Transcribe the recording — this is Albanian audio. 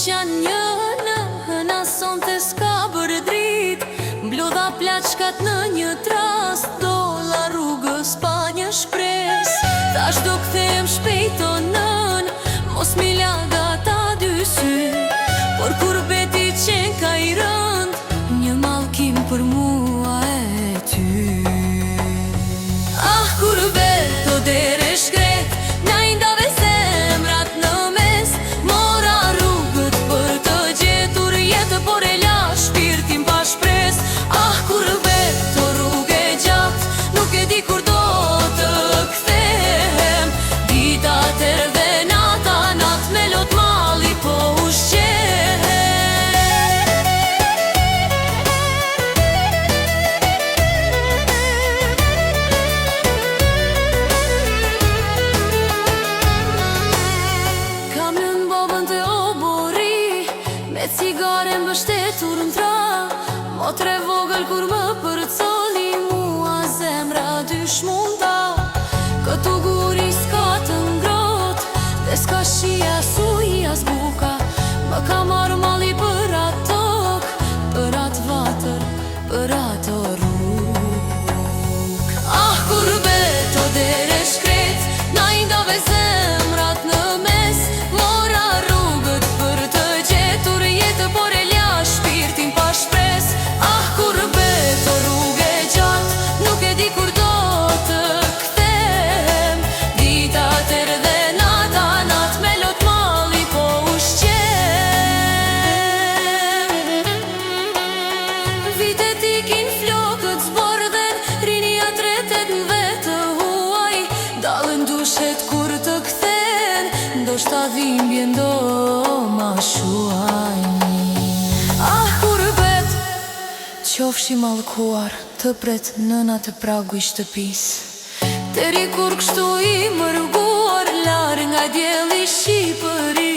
qanë një në son të s'ka bërë drit. Mblodha plaçkat në një trast, dolla rrugës pa një shpres. Tash do kthehem shpejt o nën, mos mi laga ta dy sy. Por kur beti qenë ka i rënd, një mallkim për mua e ty. Ah, kur beto dere shkret, na i ndave zemrat në mes. Mora rrugët për të gjetur jetë, por e la shpirtin pa shpres. Ah, kur beto rrugë e gjatë, nuk e di kur do të kthehem. Dita tërë dhe nata, nat me lot malli po ushqehem. Kam lënë babën të obori, me cigare mbështetur n'tra. Motre vogël kur më përcoli, mua zemra dysh munda. Këtu guri s'ka të ngrot, dhe s'ka shia suj as buka. Më ka marrë malli për atë tok, për atë vatër, për atë rrug. Ah, kur beto dere shkret, na i ndave zemrat në mes. Mora rrugët për të gjetur jetë, por e la shpirtin pa shpres. Ah, kur beto rrugë e gjatë, nuk e di kur do të kthehem. Dita tërë dhe nata, nat me lot malli po ushqem. Vitet ikin flokët zbordhen, rinia tretet në vetë huaj. Dallën dushet kur të kthen, ndoshta dhimbje ndo ma shuaj. Ah, kur bet qofshi mallkuar, të pret nëna të pragu i shtëpis. Deri kur kështu i mërguar, larë nga djeli Shqipëri.